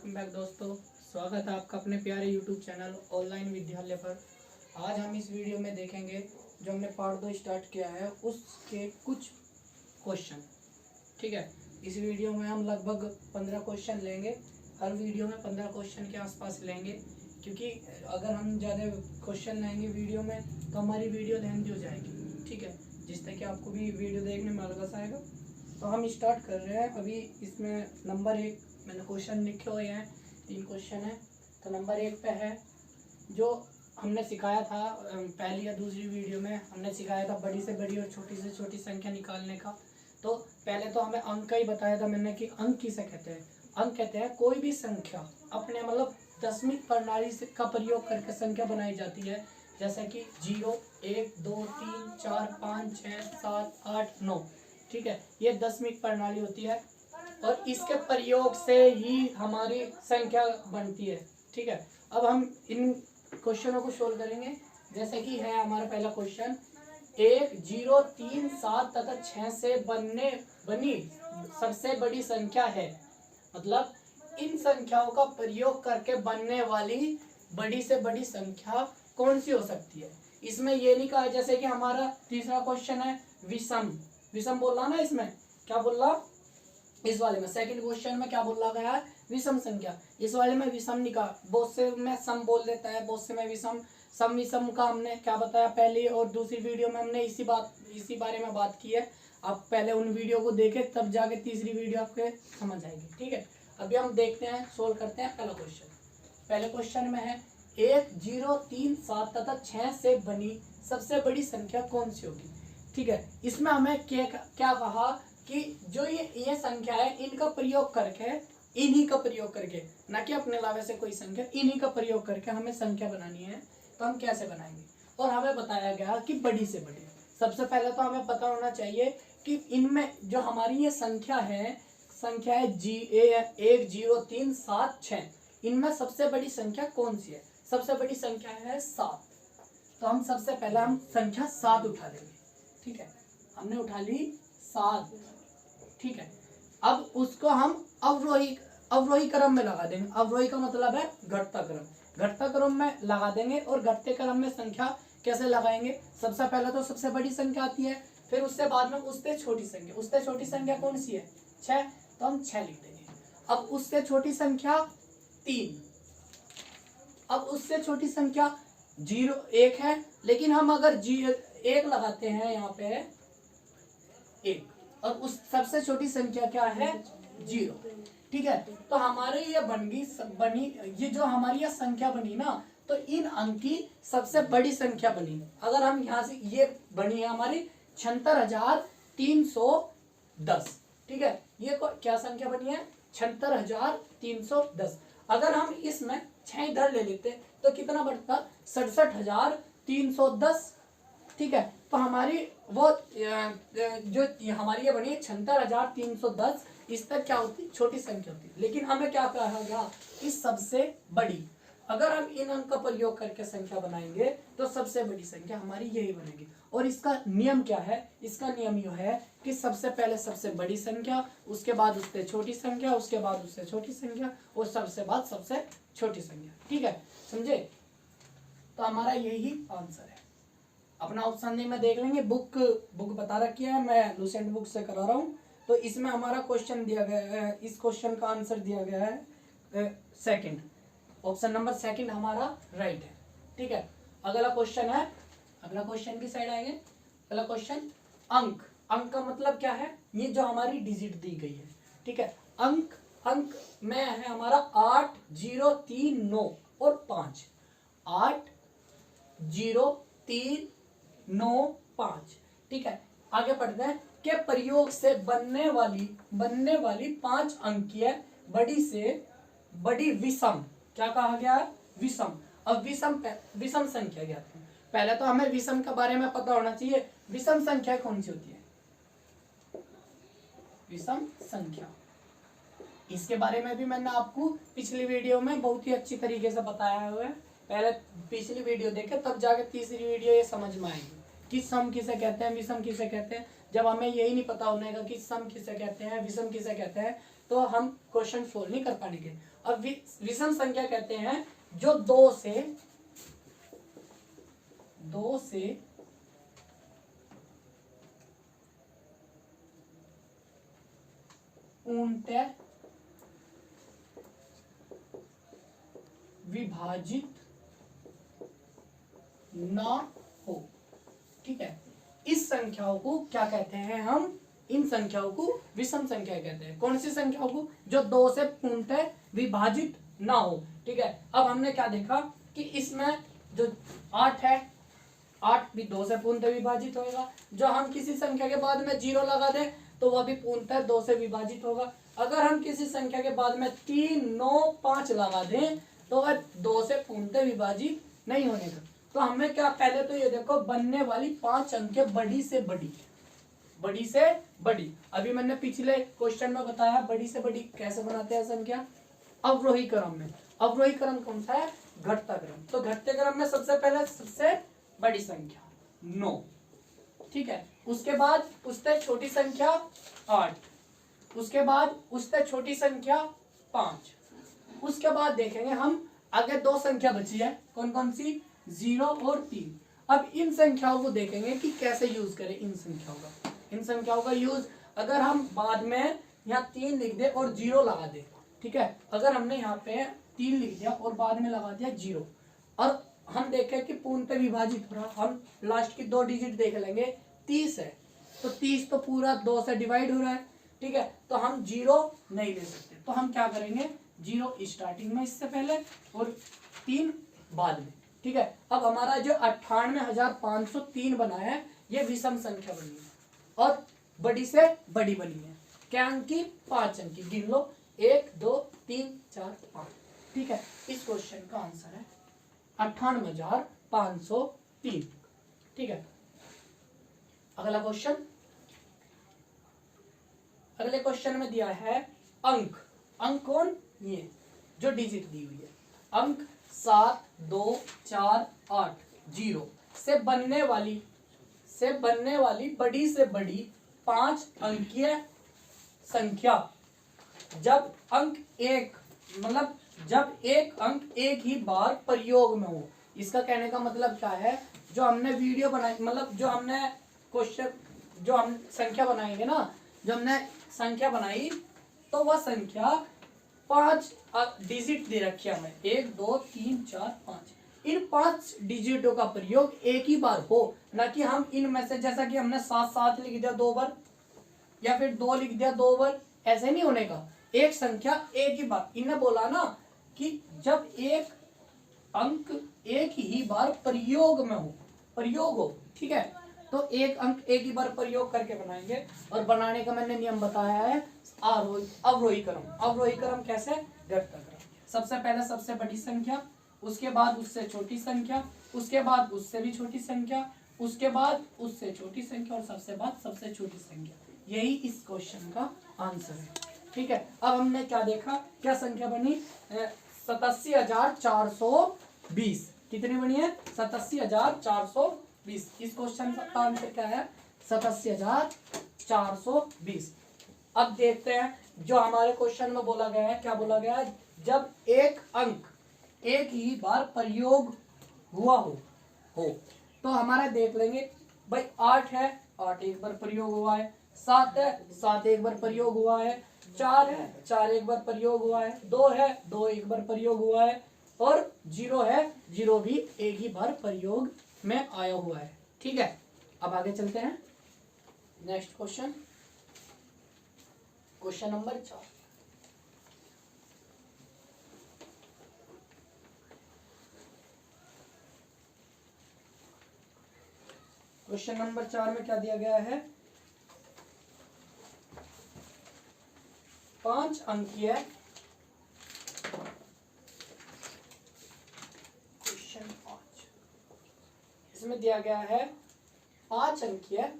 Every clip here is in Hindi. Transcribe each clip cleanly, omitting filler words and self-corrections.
वेलकम बैक दोस्तों। स्वागत है आपका अपने प्यारे यूट्यूब चैनल ऑनलाइन विद्यालय पर। आज हम इस वीडियो में देखेंगे जो हमने पार्ट 2 स्टार्ट किया है उसके कुछ क्वेश्चन। ठीक है, इस वीडियो में हम लगभग 15 क्वेश्चन लेंगे। हर वीडियो में 15 क्वेश्चन के आसपास लेंगे, क्योंकि अगर हम ज़्यादा क्वेश्चन लेंगे वीडियो में तो हमारी वीडियो लेंथी हो जाएगी। ठीक है, जिससे कि आपको भी वीडियो देखने में अलग आएगा। तो हम स्टार्ट कर रहे हैं। अभी इसमें नंबर 1 मैंने क्वेश्चन लिखे हुए हैं, 3 क्वेश्चन है। तो नंबर 1 पे है जो हमने सिखाया था पहली या दूसरी वीडियो में, हमने सिखाया था बड़ी से बड़ी और छोटी से छोटी संख्या निकालने का। तो पहले तो हमें अंक का ही बताया था मैंने कि अंक किसे कहते हैं। अंक कहते हैं कोई भी संख्या अपने मतलब दशमिक प्रणाली से का प्रयोग करके संख्या बनाई जाती है, जैसे कि 0, 1, 2, 3, 4, 5, 6, 7, 8, 9। ठीक है, ये दशमिक प्रणाली होती है और इसके प्रयोग से ही हमारी संख्या बनती है। ठीक है, अब हम इन क्वेश्चनों को सोल्व करेंगे। जैसे कि है हमारा पहला क्वेश्चन, 1, 0, 3, 7 तथा 6 से बनी सबसे बड़ी संख्या है। मतलब इन संख्याओं का प्रयोग करके बनने वाली बड़ी से बड़ी संख्या कौन सी हो सकती है। इसमें ये नहीं कहा, जैसे कि हमारा तीसरा क्वेश्चन है विषम। विषम बोल रहा ना, इसमें क्या बोल रहा, इस वाले में सेकंड क्वेश्चन में क्या बोला गया है, विषम संख्या। इस वाले में विषम नहीं कहा, बहुत से में सम बोल देता है, बहुत से में विषम। सम विषम का हमने क्या बताया पहली और दूसरी वीडियो में, हमने इसी बारे में बात की है। आप पहले उन वीडियो को देखें, तब जाके तीसरी वीडियो आपके समझ आएगी। ठीक है, अभी हम देखते हैं, सोल्व करते हैं पहला क्वेश्चन। पहले क्वेश्चन में है 1, 0, 3, 7 तथा 6 से बनी सबसे बड़ी संख्या कौन सी होगी। ठीक है, इसमें हमें क्या कहा कि जो ये संख्या है इनका प्रयोग करके, इन्हीं का प्रयोग करके, ना कि अपने अलावा से कोई संख्या, इन्हीं का प्रयोग करके हमें संख्या बनानी है। तो हम कैसे बनाएंगे, और हमें बताया गया कि बड़ी से बड़ी। सबसे पहले तो हमें पता होना चाहिए कि इनमें जो हमारी ये संख्या है 1, 0, 3, 7, 6, इनमें सबसे बड़ी संख्या कौन सी है। सबसे बड़ी संख्या है 7। तो हम सबसे पहले हम संख्या 7 उठा लेंगे। ठीक है, हमने उठा ली 7। ठीक है, अब उसको हम अवरोही क्रम में लगा देंगे। अवरोही का मतलब है घटता क्रम। घटता क्रम में लगा देंगे। और घटते क्रम में संख्या कैसे लगाएंगे, सबसे पहले तो सबसे बड़ी संख्या आती है, फिर उससे बाद में उससे छोटी संख्या। उससे छोटी संख्या कौन सी है, 6, तो हम 6 लिख देंगे। अब उससे छोटी संख्या 3। अब उससे छोटी संख्या 0, 1 है, लेकिन हम अगर 1 लगाते हैं यहाँ पे 1, और उस सबसे छोटी संख्या क्या है 0। ठीक है, तो हमारे ये बनी ये जो हमारी ये संख्या बनी ना, तो इन अंक की सबसे बड़ी संख्या बनी। अगर हम यहाँ से ये बनी है हमारी 76,310। ठीक है, ये क्या संख्या बनी है, 76,310। अगर हम इसमें 6 इधर ले लेते तो कितना बढ़ता, 67,310। ठीक है, तो हमारी वो जो हमारी ये बनी 76,310, इस तक क्या होती, छोटी संख्या होती। लेकिन हमें क्या कहा गया, इस सबसे बड़ी। अगर हम इन अंक का प्रयोग करके संख्या बनाएंगे तो सबसे बड़ी संख्या हमारी यही बनेगी। और इसका नियम क्या है, इसका नियम यह है कि सबसे पहले सबसे बड़ी संख्या, उसके बाद उससे छोटी संख्या, उसके बाद उससे छोटी संख्या, और सबसे बाद सबसे छोटी संख्या। ठीक है, समझे। तो हमारा यही आंसर है। अपना ऑप्शन नहीं में देख लेंगे, बुक बता रखी है, मैं लूसेंट बुक से करा रहा हूँ। तो इसमें हमारा क्वेश्चन दिया गया है, इस क्वेश्चन का आंसर दिया गया है सेकंड, ऑप्शन नंबर सेकंड हमारा राइट है। ठीक है, अगला क्वेश्चन है, अगला क्वेश्चन की साइड आएंगे। अगला क्वेश्चन, अंक। अंक का मतलब क्या है, ये जो हमारी डिजिट दी गई है। ठीक है, अंक में है हमारा 8, 0, 3, 9 और 5। 8, 0, 3, 9, 5। ठीक है, आगे पढ़ते हैं के प्रयोग से बनने वाली 5 अंकीय बड़ी से बड़ी विषम, क्या कहा गया है, विषम। अब विषम संख्या क्या है, पहले तो हमें विषम के बारे में पता होना चाहिए। विषम संख्या कौन सी होती है, विषम संख्या, इसके बारे में भी मैंने आपको पिछली वीडियो में बहुत ही अच्छी तरीके से बताया हुआ है। पहले पिछली वीडियो देखे, तब जाके तीसरी वीडियो ये समझ में आएगी कि सम किसे कहते हैं, विषम किसे कहते हैं। जब हमें यही नहीं पता होने का कि सम किसे कहते हैं, विषम किसे कहते हैं, तो हम क्वेश्चन सोल्व नहीं कर पाएंगे। अब विषम संख्या कहते हैं जो दो से पूर्णतः विभाजित ना हो। ठीक है, इस संख्याओं को क्या कहते हैं हम? इन संख्याओं को विषम संख्या कहते हैं। कौन सी संख्याओं को? जो दो से पूर्णतः विभाजित ना हो। ठीक है, अब हमने क्या देखा कि इसमें जो 8 है, 8 भी 2 से पूर्णतः विभाजित होगा। जो हम किसी संख्या के बाद में 0 लगा दें तो वह भी पूर्णतः 2 से विभाजित होगा। अगर हम किसी संख्या के बाद में 3, 9, 5 लगा दें तो वह 2 से पूर्णतः विभाजित नहीं होने का। तो हमें क्या, पहले तो ये देखो बनने वाली 5 अंकें बड़ी से बड़ी, बड़ी से बड़ी। अभी मैंने पिछले क्वेश्चन में बताया बड़ी से बड़ी कैसे बनाते हैं संख्या, अवरोही क्रम में। अवरोही क्रम कौन सा है? घटता क्रम। तो घटते क्रम में सबसे पहले सबसे बड़ी संख्या 9। ठीक है, उसके बाद उससे छोटी संख्या 8, उसके बाद उससे छोटी संख्या 5। उसके बाद देखेंगे हम आगे 2 संख्या बची है, कौन कौन सी? 0 और 3। अब इन संख्याओं को देखेंगे कि कैसे यूज करें इन संख्याओं का। इन संख्याओं का यूज अगर हम बाद में यहाँ 3 लिख दे और 0 लगा दे। ठीक है, अगर हमने यहाँ पे 3 लिख दिया और बाद में लगा दिया 0 और हम देखें कि पूर्णतः विभाजित हो रहा, हम लास्ट की 2 डिजिट देख लेंगे। 30 है तो 30 तो पूरा 2 से डिवाइड हो रहा है। ठीक है, तो हम 0 नहीं ले सकते, तो हम क्या करेंगे? 0 स्टार्टिंग में इससे पहले और 3 बाद में। ठीक है, अब हमारा जो 98,503 बना है ये विषम संख्या बनी है और बड़ी से बड़ी बनी है। क्या अंक की? 5 अंक की। गिन लो, 1, 2, 3, 4, 5। ठीक है, इस क्वेश्चन का आंसर है 98,503। ठीक है, अगला क्वेश्चन। अगले क्वेश्चन में दिया है अंक। अंक कौन? ये जो डिजिट दी हुई है। अंक 7, 2, 4, 8, 0 से बनने वाली बड़ी से बड़ी 5 अंकीय संख्या जब अंक एक मतलब जब एक अंक एक ही बार प्रयोग में हो। इसका कहने का मतलब क्या है? जो हमने वीडियो बनाई, मतलब जो हमने क्वेश्चन, जो हम संख्या बनाएंगे ना, जो हमने संख्या बनाई तो वह संख्या 5 डिजिट दे रखी है हमें, 1, 2, 3, 4, 5। इन 5 डिजिटों का प्रयोग एक ही बार हो, ना कि हम इनमें से, जैसा कि हमने 7 लिख दिया 2 बार या फिर 2 लिख दिया 2 बार, ऐसे नहीं होने का। एक संख्या एक ही बार, इन्हें बोला ना कि जब एक अंक एक ही बार प्रयोग में हो, प्रयोग हो। ठीक है, तो एक अंक एक ही बार प्रयोग करके बनाएंगे और बनाने का मैंने नियम बताया है अवरोही क्रम। अवरोही क्रम कैसे? घटता क्रम। सबसे पहले सबसे बड़ी संख्या, उसके बाद उससे छोटी संख्या, उसके बाद उससे भी छोटी संख्या, उसके बाद उससे छोटी संख्या और सबसे बाद सबसे छोटी संख्या। यही इस क्वेश्चन का आंसर है। ठीक है, अब हमने क्या देखा, क्या संख्या बनी? 87,420। कितनी बनी है? 87,420। इस क्वेश्चन का आंसर क्या है? 87,420। अब देखते हैं जो हमारे क्वेश्चन में बोला गया है, क्या बोला गया है? जब एक अंक एक ही बार प्रयोग हुआ हो तो हमारा देख लेंगे भाई 8 है, 8 एक बार प्रयोग हुआ है, 7 है, 7 एक बार प्रयोग हुआ है, 4 है, 4 एक बार प्रयोग हुआ है, 2 है, 2 एक बार प्रयोग हुआ है और 0 है, 0 भी एक ही बार प्रयोग में आया हुआ है। ठीक है, अब आगे चलते हैं। Next question, question number 4। Question number 4 में क्या दिया गया है? 5 अंकीय क्वेश्चन 5। इसमें दिया गया है 5 अंकीय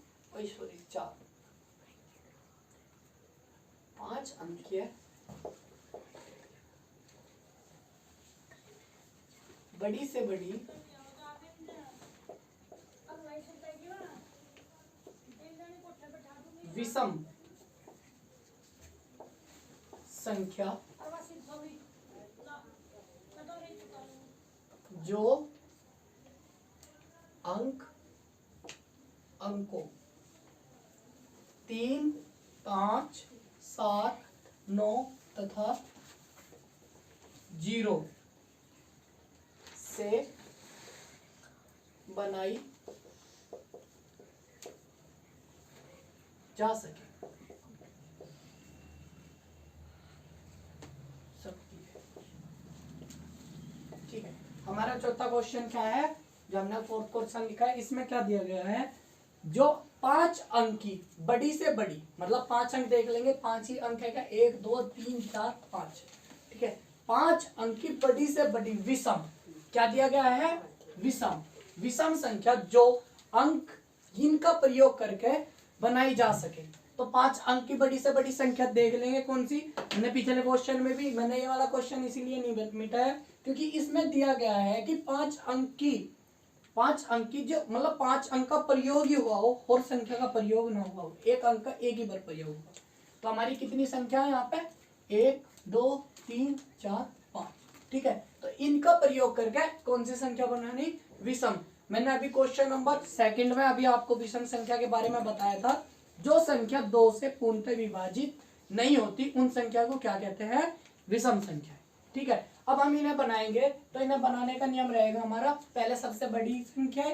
5 अंकीय बड़ी से बड़ी विषम संख्या जो अंकों 3, 5, 7, 9 तथा 0 से बनाई जा सके सकती है। ठीक है, हमारा चौथा क्वेश्चन क्या है, जो हमने फोर्थ क्वेश्चन लिखा है, इसमें क्या दिया गया है, जो 5 अंक की बड़ी से बड़ी, मतलब 5 अंक देख लेंगे, 5 ही अंक है क्या, 1 2 3 4 5, ठीक है, 5 अंक की बड़ी से बड़ी विषम, क्या दिया गया है, विषम संख्या जो अंक इनका प्रयोग करके बनाई जा सके। तो 5 अंक की बड़ी से बड़ी संख्या देख लेंगे कौन सी, मैंने पिछले क्वेश्चन में भी, मैंने ये वाला क्वेश्चन इसीलिए नहीं मिटाया क्योंकि इसमें दिया गया है कि 5 अंक की जो, मतलब 5 अंक का प्रयोग ही हुआ हो और संख्या का प्रयोग ना हुआ हो, एक अंक का एक ही बार प्रयोग हुआ। तो हमारी कितनी संख्या है यहाँ पे, 1 2 3 4 5, ठीक है। तो इनका प्रयोग करके कौन सी संख्या बनानी, विषम। मैंने अभी क्वेश्चन नंबर 2 में अभी आपको विषम संख्या के बारे में बताया था, जो संख्या 2 से पूर्णतः विभाजित नहीं होती उन संख्या को क्या कहते हैं, विषम संख्या, ठीक है। अब हम इन्हें बनाएंगे, तो इन्हें बनाने का नियम रहेगा हमारा, पहले सबसे बड़ी संख्या,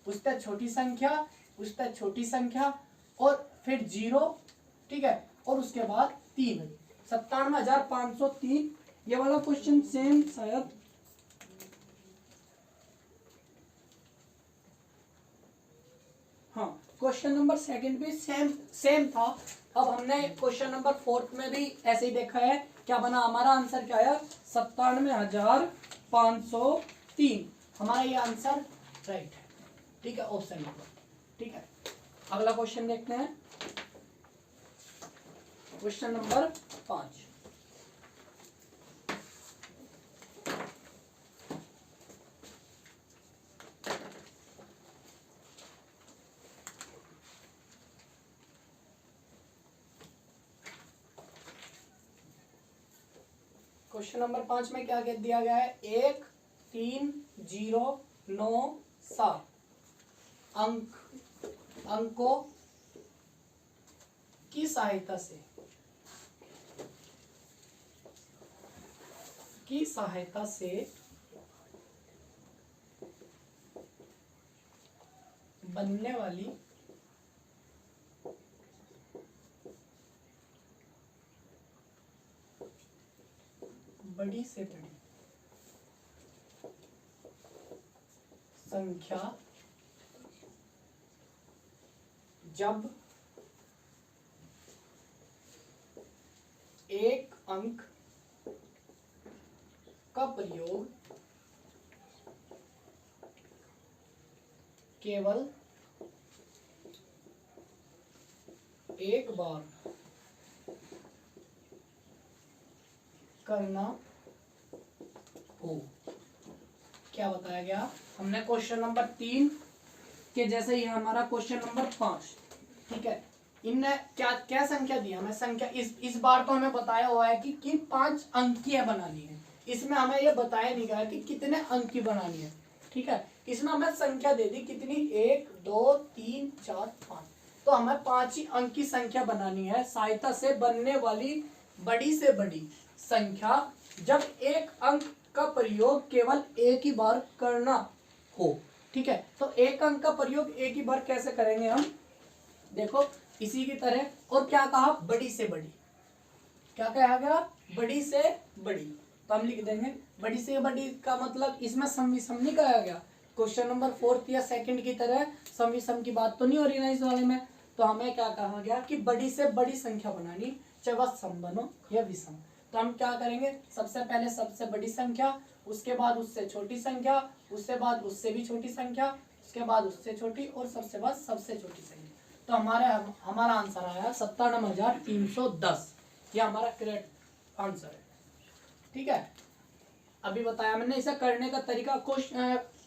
उससे छोटी संख्या, उससे छोटी संख्या, और फिर 0, ठीक है, और उसके बाद 3, 57,503। ये वाला क्वेश्चन सेम शायद, हाँ, क्वेश्चन नंबर 2 भी सेम था। अब हमने क्वेश्चन नंबर 4 में भी ऐसे ही देखा है, क्या बना हमारा आंसर, क्या है, 57,503, हमारा ये आंसर राइट है, ठीक है, ऑप्शन नंबर, ठीक है। अगला क्वेश्चन देखते हैं, क्वेश्चन नंबर 5। क्वेश्चन नंबर 5 में क्या दिया गया है, 1 3 0 9 7 अंकों की सहायता से बनने वाली बड़ी से बड़ी संख्या जब एक अंक का प्रयोग केवल एक बार करना हो। क्या बताया गया, हमने क्वेश्चन नंबर 3 के जैसे ही हमारा क्वेश्चन नंबर 5, ठीक है, इनने क्या संख्या दी हमें, संख्या इस बार तो हमें बताया हुआ है कि 5 अंकीय बनानी है, इसमें हमें ये बताया नहीं गया कि कितने अंक की बनानी है, ठीक है। इसमें हमें संख्या दे दी कितनी, 1 2 3 4 5, तो हमें 5 ही अंक की संख्या बनानी है, सहायता से बनने वाली बड़ी से बड़ी संख्या जब एक अंक का प्रयोग केवल एक ही बार करना हो, ठीक है। तो एक अंक का प्रयोग एक ही बार कैसे करेंगे हम, देखो इसी की तरह, और क्या कहा, बड़ी से बड़ी, क्या कहा गया, बड़ी से बड़ी, तो हम लिख देंगे बड़ी से बड़ी का मतलब, इसमें सम विषम नहीं कहा गया, क्वेश्चन नंबर 4 या 2 की तरह सम विषम की बात तो नहीं हो रही ना इस वाले में। तो हमें क्या कहा गया कि बड़ी से बड़ी संख्या बनानी, चाहे वह सम बनो या विषम। तो हम क्या करेंगे, सबसे पहले सबसे बड़ी संख्या, उसके बाद उससे छोटी संख्या, उससे बाद उससे भी छोटी संख्या, उसके बाद उससे छोटी, और सबसे बाद सबसे छोटी संख्या। तो हमारा आंसर आया 57,310, ये हमारा करेक्ट आंसर है, ठीक है। अभी बताया मैंने इसे करने का तरीका।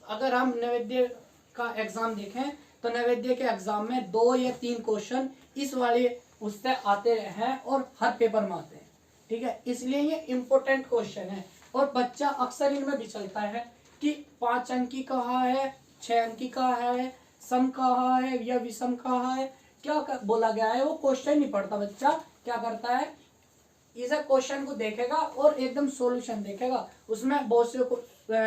अगर हम नैवेद्य का एग्जाम देखें तो नैवेद्य के एग्जाम में 2 या 3 क्वेश्चन इस वाले उससे आते हैं और हर पेपर में आते हैं, ठीक है, इसलिए ये इम्पोर्टेंट क्वेश्चन है और बच्चा अक्सर इनमें विचलता है कि 5 अंकी कहाँ है, 6 अंकी कहाँ है, सम कहाँ है या विषम कहाँ है, क्या बोला गया है वो क्वेश्चन नहीं पढ़ता। बच्चा क्या करता है, इस क्वेश्चन को देखेगा और एकदम सॉल्यूशन देखेगा, उसमें बहुत से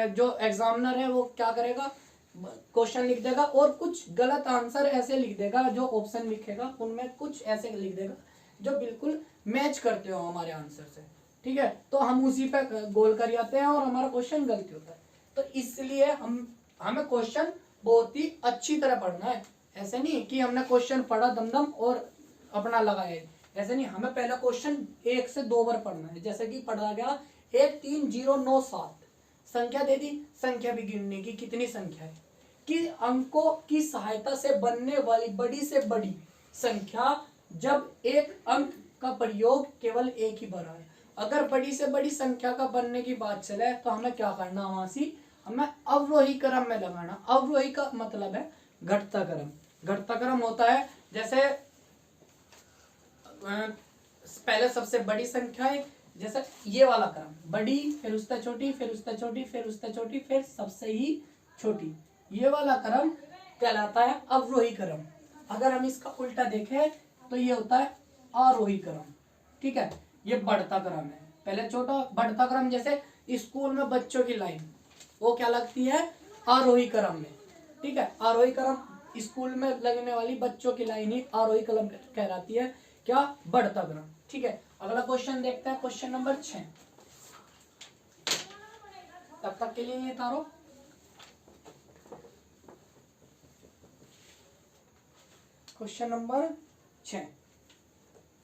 जो एग्जामिनर है वो क्या करेगा, क्वेश्चन लिख देगा और कुछ गलत आंसर ऐसे लिख देगा, जो ऑप्शन लिखेगा उनमें कुछ ऐसे लिख देगा जो बिल्कुल मैच करते हो हमारे आंसर से, ठीक है, तो हम उसी पे गोल कर जाते हैं और हमारा क्वेश्चन गलती होता है। तो इसलिए हमें क्वेश्चन बहुत ही अच्छी तरह पढ़ना है। ऐसे नहीं कि हमने क्वेश्चन पढ़ा दमदम और अपना लगाया, ऐसे नहीं, हमें पहला क्वेश्चन 1 से 2 बार पढ़ना है। जैसे कि पढ़ा गया 13097, संख्या दे दी, संख्या भी गिनने की कितनी संख्या है, कि अंकों की सहायता से बनने वाली बड़ी से बड़ी संख्या जब एक अंक का प्रयोग केवल एक ही बार है। अगर बड़ी से बड़ी संख्या का बनने की बात चले तो हमें क्या करना, वहां से हमें अवरोही क्रम में लगाना। अवरोही का मतलब है घटता क्रम। घटता क्रम होता है जैसे पहले सबसे बड़ी संख्या है, जैसे ये वाला क्रम, बड़ी फिर उससे छोटी फिर उससे छोटी फिर उससे छोटी फिर सबसे ही छोटी, ये वाला क्रम कहलाता है अवरोही क्रम। अगर हम इसका उल्टा देखें तो ये होता है आरोही क्रम, ठीक है, ये बढ़ता क्रम है। पहले छोटा बढ़ता क्रम, जैसे स्कूल में बच्चों की लाइन वो क्या लगती है, आरोही क्रम में, ठीक है, आरोही क्रम स्कूल में लगने वाली बच्चों की लाइन ही आरोही क्रम कहलाती है, क्या, बढ़ता क्रम, ठीक है। अगला क्वेश्चन देखते हैं, क्वेश्चन नंबर 6। तब तक के लिए ये तारो, क्वेश्चन नंबर 6।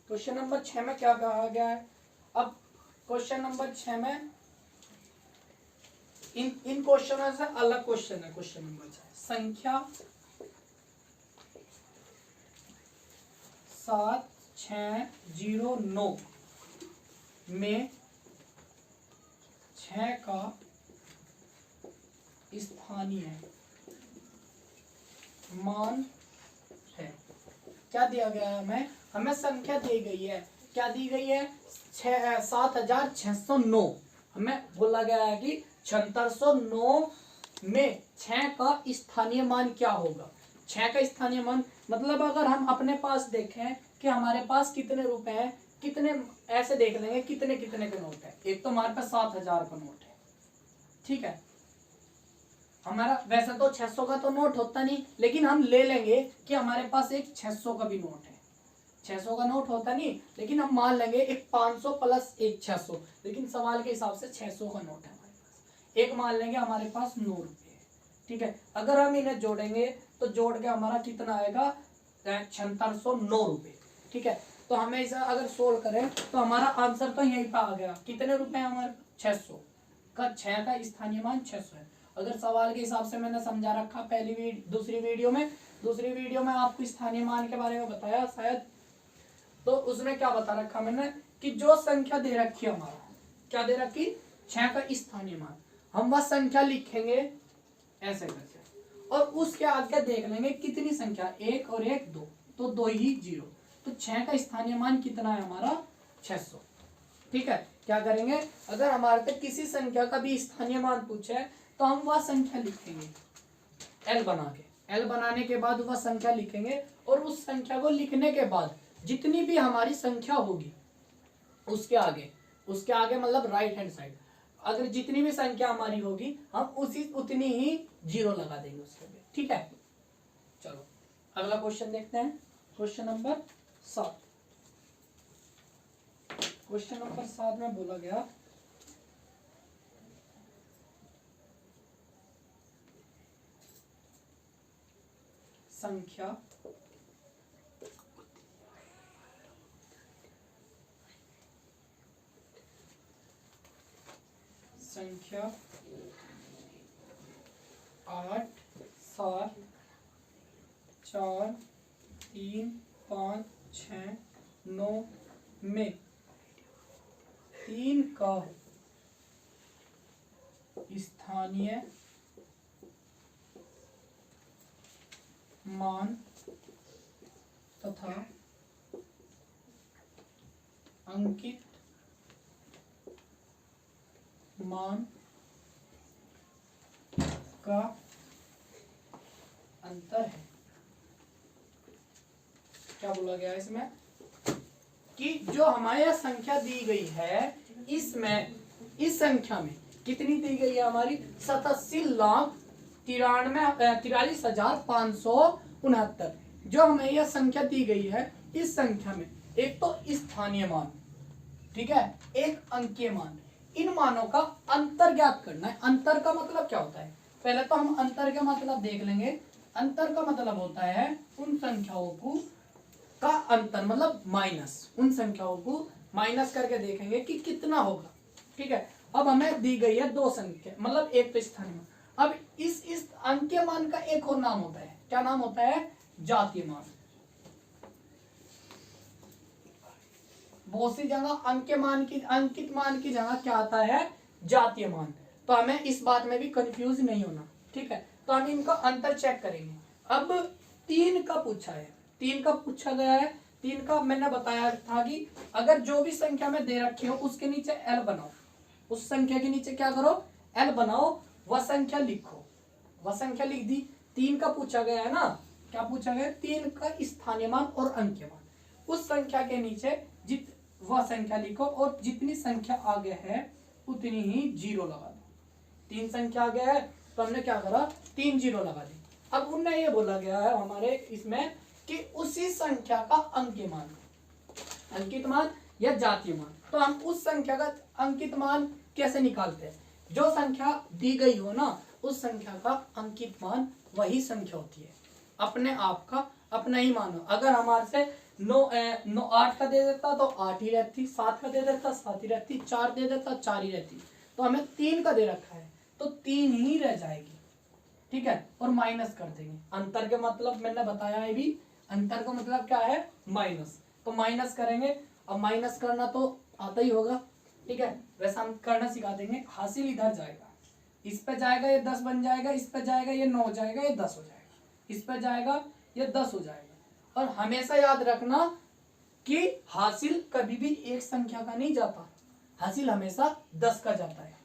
क्वेश्चन नंबर 6 में क्या कहा गया है, अब क्वेश्चन नंबर 6 में इन क्वेश्चनों से अलग क्वेश्चन है। क्वेश्चन नंबर 6, संख्या 7609 में 6 का स्थानीय मान है। क्या दिया गया है, हमें संख्या दी गई है, क्या दी गई है, 7609। हमें बोला गया है कि 7609 में 6 का स्थानीय मान क्या होगा। 6 का स्थानीय मान मतलब अगर हम अपने पास देखें कि हमारे पास कितने रुपए हैं, कितने, ऐसे देख लेंगे कितने कितने के नोट है। एक तो हमारे पास 7000 का नोट है, ठीक है, हमारा वैसे तो 600 का तो नोट होता नहीं, लेकिन हम ले लेंगे कि हमारे पास एक 600 का भी नोट है। 600 का नोट होता नहीं, लेकिन हम मान लेंगे एक 500 प्लस एक 600, लेकिन सवाल के हिसाब से 600 का नोट है हमारे पास। एक मान लेंगे हमारे पास 9 रुपये है, ठीक है, अगर हम इन्हें जोड़ेंगे तो जोड़ के हमारा कितना आएगा, 7609 रुपये, ठीक है। तो हमें इसे अगर सोल्व करें तो हमारा आंसर तो यहीं पर आ गया, कितने रुपए हमारे 600 का, 6 का स्थानीय मान 600 है। अगर सवाल के हिसाब से मैंने समझा रखा दूसरी वीडियो में आपको स्थानीय मान के बारे में बताया शायद, तो उसमें क्या बता रखा मैंने कि जो संख्या दे रखी है, हमारा क्या दे रखी, 6 का स्थानीय मान, हम वह संख्या लिखेंगे ऐसे करके और उसके आगे देख लेंगे कितनी संख्या, 1 और 1 2, तो 2 ही 0, तो 6 का स्थानीय मान कितना है हमारा 600, ठीक है। क्या करेंगे, अगर हमारे तक किसी संख्या का भी स्थानीय मान पूछे तो हम वह संख्या लिखेंगे एल बना के, एल बनाने के बाद वह संख्या लिखेंगे और उस संख्या को लिखने के बाद जितनी भी हमारी संख्या होगी उसके आगे मतलब राइट हैंड साइड, अगर जितनी भी संख्या हमारी होगी हम उतनी ही 0 लगा देंगे उसके लिए, ठीक है। चलो अगला क्वेश्चन देखते हैं, क्वेश्चन नंबर 7। क्वेश्चन नंबर 7 में बोला गया संख्या 8 7 4 3 5 6 9 में 3 का स्थानीय मान तथा अंकित मान का अंतर है। क्या बोला गया है इसमें कि जो हमारे यहाँ संख्या दी गई है इसमें इस संख्या में कितनी दी गई है हमारी 87,43,569। जो हमें यह संख्या दी गई है इस संख्या में एक तो स्थानीय मान, ठीक है, एक अंकीय मान, इन मानों का अंतर ज्ञात करना है। अंतर का मतलब क्या होता है, पहले तो हम अंतर का मतलब देख लेंगे। अंतर का मतलब होता है उन संख्याओं को का अंतर, मतलब माइनस, उन संख्याओं को माइनस करके देखेंगे कि कितना होगा। ठीक है, अब हमें दी गई है दो संख्या, मतलब एक तो स्थानीय मान। अब इस अंकीय मान का एक और नाम होता है, क्या नाम होता है, जातीय मान। बहुत सी जगह अंकीय मान की, अंकित मान की जगह क्या आता है, जातीय मान। तो हमें इस बात में भी कंफ्यूज नहीं होना। ठीक है, तो हम इनका अंतर चेक करेंगे। अब 3 का पूछा है, 3 का पूछा गया है। 3 का मैंने बताया था कि अगर जो भी संख्या में दे रखी हो उसके नीचे एल बनाओ, उस संख्या के नीचे क्या करो, एल बनाओ, वह संख्या लिखो, वह संख्या लिख दी। 3 का पूछा गया है ना, क्या पूछा गया, 3 का स्थानीय मान और अंकीय मान। उस संख्या के नीचे वह संख्या लिखो और जितनी संख्या आगे है उतनी ही जीरो लगा दो। 3 संख्या आगे है तो हमने क्या करा, 3 जीरो लगा दी। अब उनने ये बोला गया है हमारे इसमें कि उसी संख्या का अंकीय मान, अंकित मान या जातीय मान। तो हम उस संख्या का अंकित मान कैसे निकालते हैं, जो संख्या दी गई हो ना उस संख्या का अंकित मान वही संख्या होती है, अपने आप का अपना ही मान हो। अगर हमारे से 8 का दे देता तो 8 ही रहती, 7 का दे देता 7 ही रहती, 4 दे देता 4 ही रहती। तो हमें 3 का दे रखा है तो 3 ही रह जाएगी। ठीक है, और माइनस कर देंगे। अंतर के मतलब मैंने बताया है भी, अंतर का मतलब क्या है, माइनस। तो माइनस करेंगे, अब माइनस करना तो आता ही होगा। ठीक है, वैसे हम करना सिखा देंगे। हासिल इधर जाएगा, इस पे जाएगा ये 10 बन जाएगा, इस पे जाएगा ये 9 हो जाएगा, ये 10 हो जाएगा, इस पे जाएगा ये 10 हो जाएगा। और हमेशा याद रखना कि हासिल कभी भी एक संख्या का नहीं जाता, हासिल हमेशा 10 का जाता है,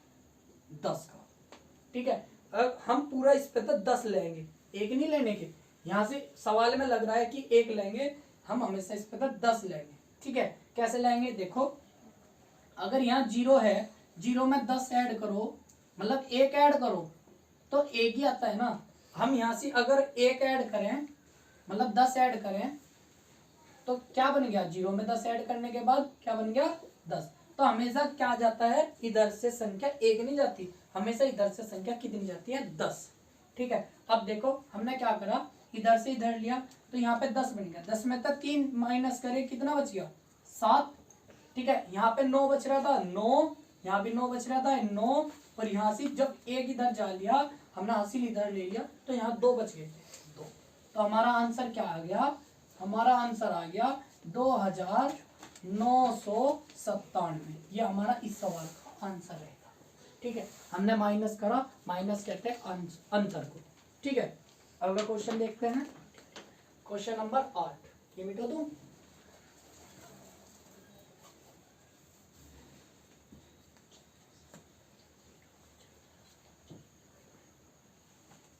10 का। ठीक है, अब हम पूरा इस पे तो 10 लेंगे, एक नहीं लेने के। यहाँ से सवाल में लग रहा है कि एक लेंगे, हम हमेशा इस पे तो 10 लेंगे। ठीक है, कैसे लेंगे, देखो अगर यहाँ 0 है, 0 में 10 ऐड करो, मतलब 1 ऐड करो तो 1 ही आता है ना। हम यहाँ से अगर 1 ऐड करें, मतलब 10 ऐड करें तो क्या बन गया, 0 में 10 ऐड करने के बाद क्या बन गया, 10। तो हमेशा क्या जाता है, इधर से संख्या 1 नहीं जाती, हमेशा इधर से संख्या कितनी जाती है, 10। ठीक है, अब देखो हमने क्या करा, इधर से इधर लिया तो यहाँ पे 10 बन गया। 10 में तो 3 माइनस करे कितना बच गया, 7। ठीक है, यहाँ पे 9 बच रहा था, 9, यहाँ भी 9 बच रहा था, 9, और यहाँ से जब 1 इधर जा लिया हमने, हासिल इधर ले लिया तो यहाँ 2 बच गए, 2। तो हमारा आंसर क्या आ गया, हमारा आंसर आ गया 2997। ये हमारा इस सवाल का आंसर रहेगा। ठीक है, हमने माइनस करा, माइनस कहते हैं अंतर को। ठीक है, अगला क्वेश्चन देखते हैं, क्वेश्चन नंबर 8। ये मिटा दूं,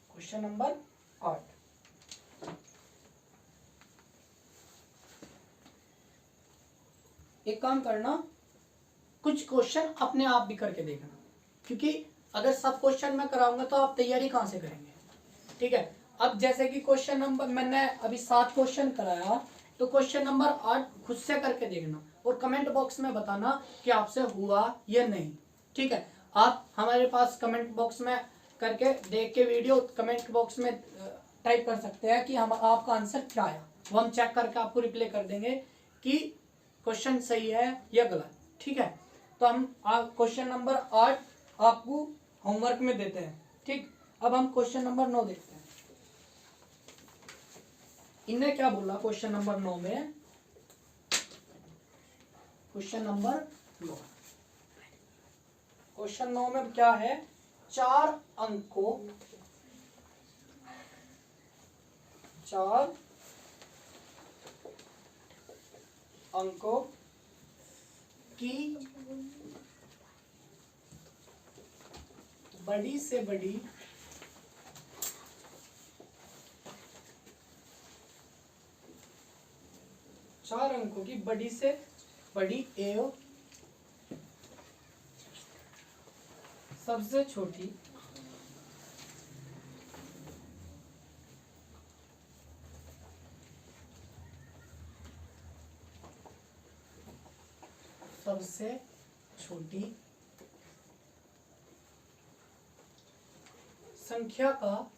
क्वेश्चन नंबर 8। एक काम करना, कुछ क्वेश्चन अपने आप भी करके देखना, क्योंकि अगर सब क्वेश्चन मैं कराऊंगा तो आप तैयारी कहाँ से करेंगे। ठीक है, अब जैसे कि क्वेश्चन नंबर मैंने अभी 7 क्वेश्चन कराया, तो क्वेश्चन नंबर 8 खुद से करके देखना और कमेंट बॉक्स में बताना कि आपसे हुआ या नहीं। ठीक है, आप हमारे पास कमेंट बॉक्स में करके देख के वीडियो कमेंट बॉक्स में टाइप कर सकते हैं कि हम आपका आंसर क्या आया, वो हम चेक करके आपको रिप्लाई कर देंगे कि क्वेश्चन सही है या गलत। ठीक है, तो हम क्वेश्चन नंबर 8 आपको होमवर्क में देते हैं। ठीक, अब हम क्वेश्चन नंबर 9 देखते हैं। इनने क्या बोला क्वेश्चन नंबर 9 में, क्वेश्चन नंबर 9, क्वेश्चन 9 में क्या है, 4 अंकों की बड़ी से बड़ी चार अंकों की बड़ी से बड़ी एवं सबसे छोटी सबसे छोटी संख्या का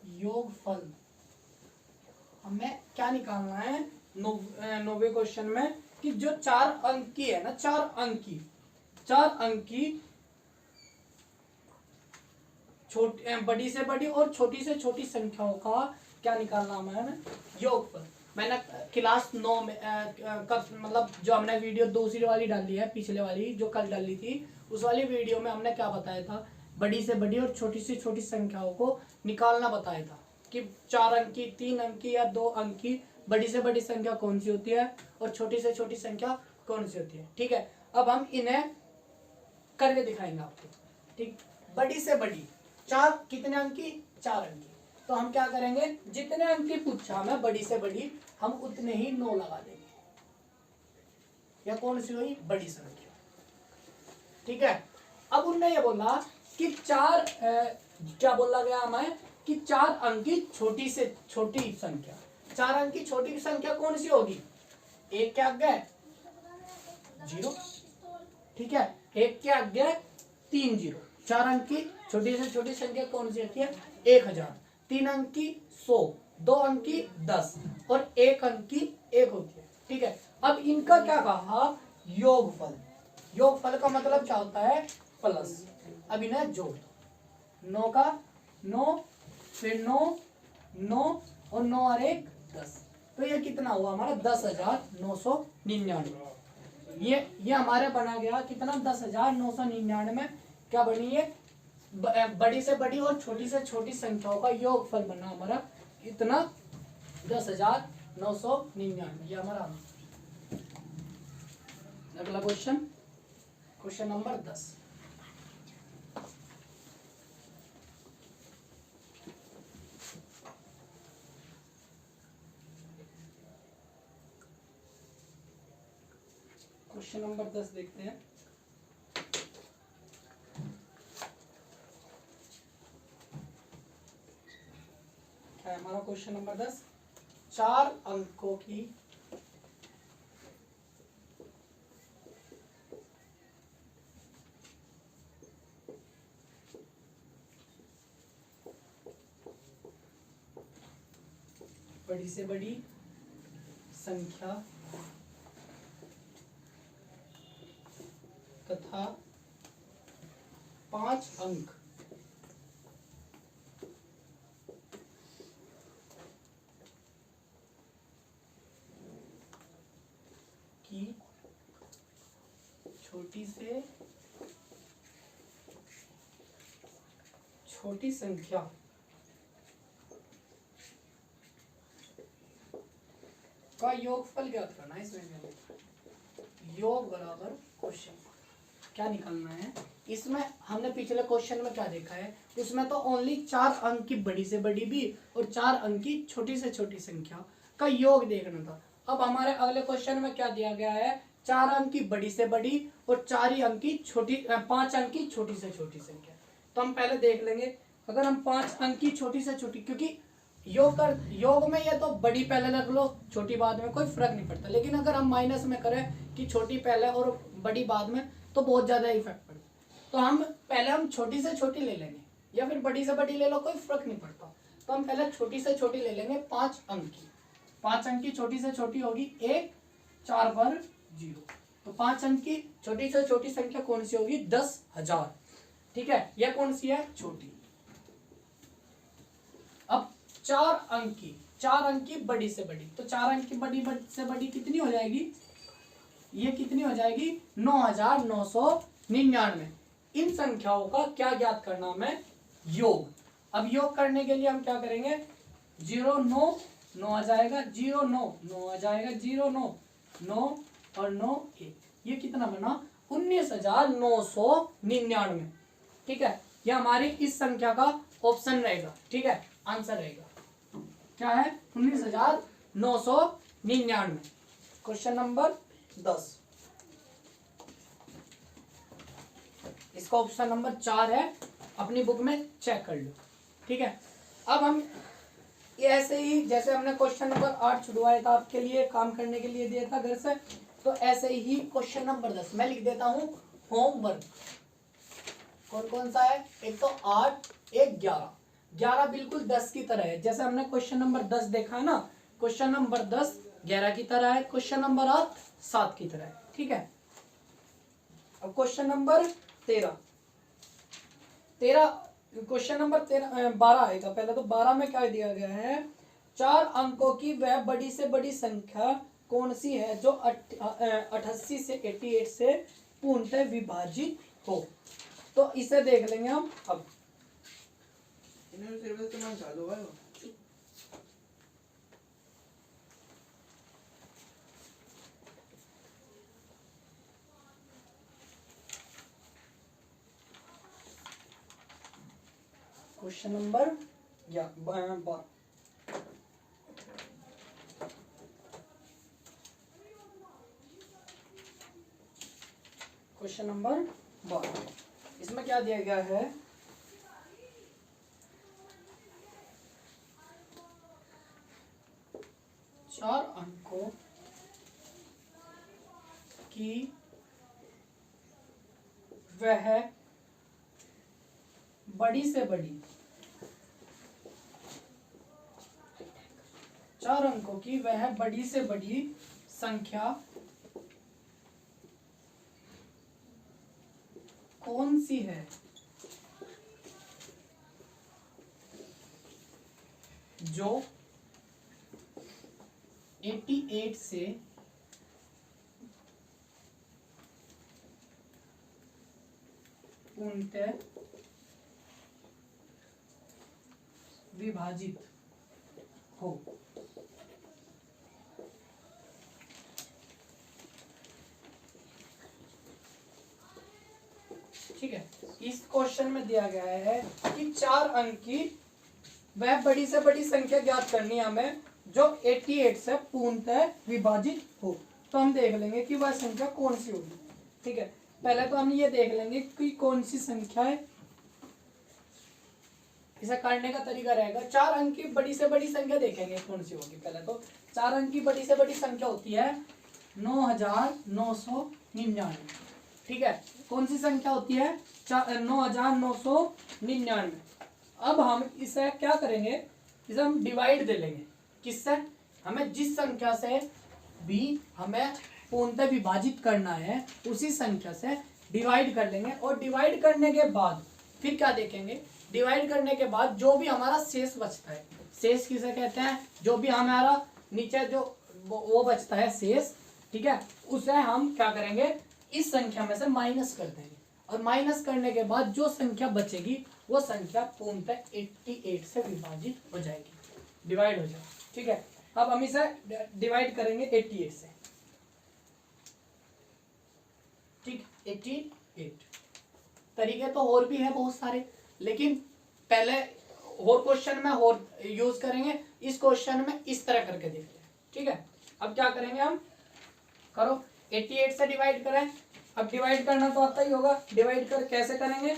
योगफल हमें क्या निकालना है 90 क्वेश्चन में कि जो 4 अंक की है ना, 4 अंक की छोटी बड़ी से बड़ी और छोटी से छोटी संख्याओं का क्या निकालना है योगफल। मैंने क्लास 9 में कब मतलब जो हमने वीडियो दूसरी वाली डाली है, पिछले वाली जो कल डाली थी, उस वाली वीडियो में हमने क्या बताया था, बड़ी से बड़ी और छोटी से छोटी संख्याओं को निकालना बताया था कि 4 अंक की, 3 अंक की या 2 अंक की बड़ी से बड़ी संख्या कौन सी होती है और छोटी से छोटी संख्या कौन सी होती है। ठीक है, अब हम इन्हें करके दिखाएंगे आपको। ठीक, बड़ी से बड़ी 4 कितने अंक की, 4 अंक की, तो हम क्या करेंगे, जितने अंक की पूछा हमें बड़ी से बड़ी, हम उतने ही 9 लगा देंगे। या कौन सी हुई, बड़ी संख्या। ठीक है, अब उनने ये बोला कि क्या बोला गया हमें कि 4 अंक की छोटी से छोटी संख्या, 4 अंक की छोटी संख्या कौन सी होगी, एक के आगे 0, ठीक है, एक के आगे 3 0। 4 अंक की छोटी से छोटी संख्या कौन सी होती है, 1000, 3 अंक की 100, 2 अंक की 10 और 1 अंक की 1 होती है। ठीक है, अब इनका क्या कहा, योगफल। योगफल का मतलब क्या होता है, प्लस। अब इन्हें जोड़, 9 का 9, फिर 9 9 और 9 और 1 10, तो ये कितना हुआ हमारा 10,999। ये हमारे बना गया कितना, 10,999। क्या बनी है, बड़ी से बड़ी और छोटी से छोटी संख्याओं का योगफल बना हमारा इतना 10,999। ये हमारा अगला question, question number 10। Question number 10 देखते हैं। क्या है हमारा क्वेश्चन नंबर 10, 4 अंकों की बड़ी से बड़ी संख्या तथा 5 अंक की छोटी से छोटी संख्या का योगफल ज्ञात करना है। इसमें योग बराबर क्वेश्चन क्या निकालना है। इसमें हमने पिछले क्वेश्चन में क्या देखा है, उसमें तो ओनली 4 अंक की बड़ी से बड़ी भी और 4 अंक की छोटी से छोटी संख्या का योग देखना था। अब हमारे अगले क्वेश्चन में क्या दिया गया है, 4 अंक की बड़ी से बड़ी और 4 ही अंक की छोटी 5 अंक की छोटी से छोटी संख्या। तो हम पहले देख लेंगे, अगर हम 5 अंक की छोटी से छोटी, क्योंकि योग में ये तो बड़ी पहले रख लो छोटी बाद में, कोई फर्क नहीं पड़ता। लेकिन अगर हम माइनस में करें कि छोटी पहले और बड़ी बाद में, तो बहुत ज्यादा इफेक्ट पड़ता। तो हम छोटी से छोटी ले लेंगे या फिर बड़ी से बड़ी ले लो, कोई फर्क नहीं पड़ता। तो हम पहले छोटी से छोटी ले लेंगे, 5 अंक की। 5 अंक की छोटी से छोटी होगी 1, 4 पर 0। तो 5 अंक की छोटी से छोटी संख्या कौन सी होगी, 10,000। ठीक है, यह कौन सी है, छोटी। अब 4 अंक की बड़ी से बड़ी, तो 4 अंक की बड़ी से बड़ी कितनी हो जाएगी, ये कितनी हो जाएगी, 9,999। इन संख्याओं का क्या ज्ञात करना हमें, योग। अब योग करने के लिए हम क्या करेंगे, 0 9 9 आ जाएगा, 0 9 9 आ जाएगा, 0 9 9 और 9 1, ये कितना बना 19,999। ठीक है, ये हमारी इस संख्या का ऑप्शन रहेगा। ठीक है, आंसर रहेगा क्या है 19,999। क्वेश्चन नंबर 10, इसका ऑप्शन नंबर 4 है, अपनी बुक में चेक कर लो। ठीक है, अब हम ये ऐसे ही जैसे हमने क्वेश्चन नंबर 8 छुड़वाया था आपके लिए, काम करने के लिए दिया था घर से, तो ऐसे ही क्वेश्चन नंबर 10 मैं लिख देता हूं होमवर्क। कौन कौन सा है, एक तो 8, एक 11। 11 बिल्कुल 10 की तरह है, जैसे हमने क्वेश्चन नंबर 10 देखा है ना, क्वेश्चन नंबर 10 11 की तरह है, क्वेश्चन नंबर 8 7 की तरह है। ठीक है, अब क्वेश्चन नंबर 13 क्वेश्चन नंबर 12 आएगा। पहले तो 12 में क्या दिया गया है, 4 अंकों की वह बड़ी से बड़ी संख्या कौन सी है जो 88 से 88 से पूर्णतः विभाजित हो। तो इसे देख लेंगे हम। अब क्वेश्चन नंबर 12, क्वेश्चन नंबर 12, इसमें क्या दिया गया है, चार अंकों की वह बड़ी से बड़ी, 4 अंकों की वह बड़ी से बड़ी संख्या कौन सी है जो 88 से पूर्णतः विभाजित हो। ठीक है, इस क्वेश्चन में दिया गया है कि 4 अंक की वह बड़ी से बड़ी संख्या ज्ञात करनी है हमें जो 88 से पूर्णतः विभाजित हो। तो हम देख लेंगे कि वह संख्या कौन सी होगी। ठीक है, पहले तो हम ये देख लेंगे कि कौन सी संख्या है। इसे करने का तरीका रहेगा, 4 अंक की बड़ी से बड़ी संख्या देखेंगे कौन सी होगी। पहले तो 4 अंक की बड़ी से बड़ी संख्या होती है 9,999। ठीक है, कौन सी संख्या होती है 9,999। अब हम इसे क्या करेंगे, इसे हम डिवाइड दे लेंगे। किससे, हमें जिस संख्या से भी हमें पूर्णतः विभाजित करना है उसी संख्या से डिवाइड कर लेंगे। और डिवाइड करने के बाद फिर क्या देखेंगे, डिवाइड करने के बाद जो भी हमारा शेष बचता है, शेष किसे कहते हैं, जो भी हमारा नीचे जो वो बचता है शेष, ठीक है, उसे हम क्या करेंगे इस संख्या में से माइनस कर देंगे। और माइनस करने के बाद जो संख्या बचेगी वो संख्या पूर्णतः 88 से विभाजित हो जाएगी, डिवाइड हो जाएगी। ठीक है, अब हम इसे डिवाइड करेंगे 88 से। ठीक, 88 तरीके तो और भी है बहुत सारे, लेकिन पहले और क्वेश्चन में और यूज करेंगे, इस क्वेश्चन में इस तरह करके देख लें। ठीक है, अब क्या करेंगे हम, करो 88 से डिवाइड करें। अब डिवाइड करना तो आता ही होगा, डिवाइड कर कैसे करेंगे,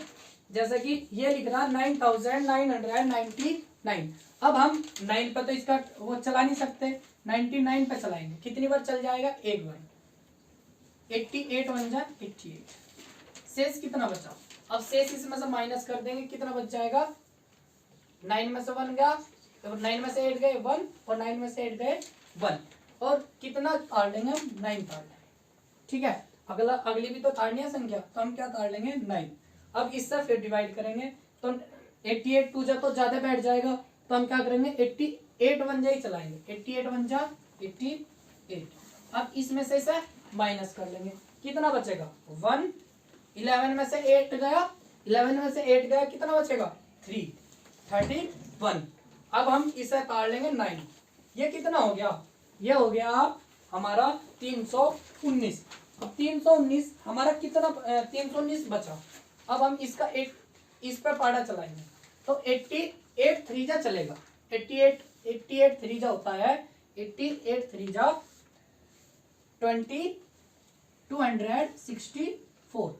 जैसे कि ये लिख रहा 9,999। अब हम 9 पे तो इसका वो चला नहीं सकते, 99 पे चलाएंगे। कितनी बार चल जाएगा, एक बार। 88 बन जाए 88। शेष कितना बचा, अब शेष इसमें से माइनस कर देंगे, कितना बच जाएगा, 9 में से 1 गया, तो 9 में से 8 गए 1, और 9 में से 8 गए 1, और कितना ताड़ लेंगे हम, 9 ताड़ लेंगे। ठीक है, अगली भी तो ताड़नी है संख्या, तो हम क्या ताड़ लेंगे 9। अब इससे फिर डिवाइड करेंगे तो 88 टू जा तो ज्यादा बैठ जाएगा, तो हम क्या करेंगे 88 वन जा ही चलाएंगे, 88 वन जा 88। अब इसमें से इसे माइनस कर लेंगे, कितना बचेगा 1, 11 में से 8 गया, 11 में से 8 गया, कितना बचेगा 3, 31। अब हम इसे काट लेंगे 9, ये कितना हो गया, ये हो गया हमारा 319। अब 319 हमारा कितना 319 बचा। अब हम इसका एक इस पे पाड़ा चलाएंगे तो 88 थ्रीजा चलेगा। 88 थ्रीजा होता है 88 थ्रीजा 264।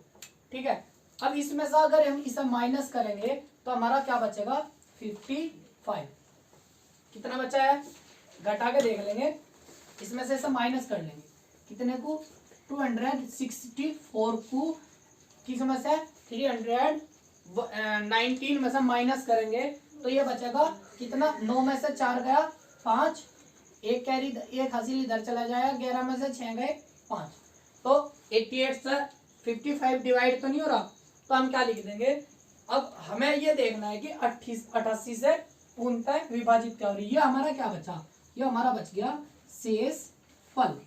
ठीक है। अब इसमें से अगर हम इसे माइनस करेंगे तो हमारा क्या बचेगा 55। कितना बचा है घटा के देख लेंगे। इसमें से इसे माइनस कर लेंगे कितने को 264 को किसमें से 319 में से माइनस करेंगे तो ये बचेगा कितना 9 में से 4 गया 5, एक कैरी एक हासिल इधर चला जाएगा 11 में से 6 गए 5। तो 88 से 55 डिवाइड तो नहीं हो रहा तो हम क्या लिख देंगे। अब हमें ये देखना है कि 88 से पूर्णतः विभाजित क्या हो रही है। ये हमारा क्या बचा ये हमारा बच गया शेष फल।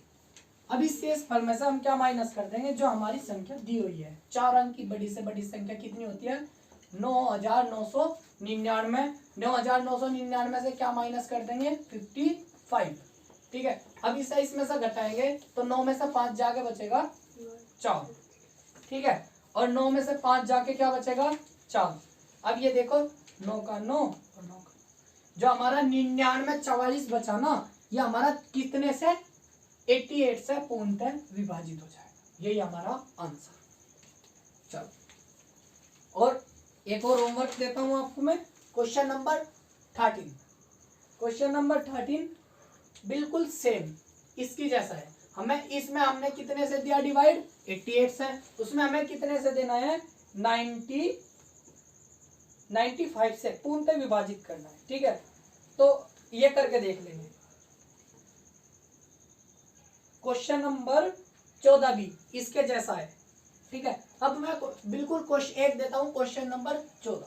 अब इस शेष फल में से हम क्या माइनस कर देंगे जो हमारी संख्या दी हुई है। 4 अंक की बड़ी से बड़ी संख्या कितनी होती है 9999। 9999 से क्या माइनस कर देंगे 55। ठीक है। अब इसे इसमें से घटाएंगे तो 9 में से 5 जाके बचेगा 4। ठीक है। और 9 में से 5 जाके क्या बचेगा 4। अब ये देखो 9 का 9 और 9 का जो हमारा 9944 बचा ना ये हमारा कितने से 88 से पूर्णतः विभाजित हो जाएगा। यही हमारा आंसर। चलो और एक और होमवर्क देता हूं आपको मैं। Question number 13। क्वेश्चन नंबर 13 बिल्कुल सेम इसकी जैसा है। हमें इसमें हमने कितने से दिया डिवाइड 88 से। उसमें हमें कितने से देना है 95 से पूर्णतः विभाजित करना है। ठीक है। तो ये करके देख लेंगे। क्वेश्चन नंबर 14 भी इसके जैसा है। ठीक है। अब मैं बिल्कुल क्वेश्चन एक देता हूं क्वेश्चन नंबर 14।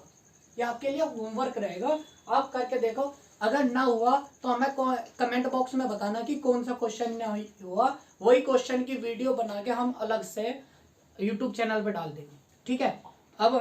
ये आपके लिए होमवर्क रहेगा आप करके देखो। अगर ना हुआ तो हमें कमेंट बॉक्स में बताना कि कौन सा क्वेश्चन नहीं हुआ। वही क्वेश्चन की वीडियो बना के हम अलग से यूट्यूब चैनल पे डाल देंगे। ठीक है।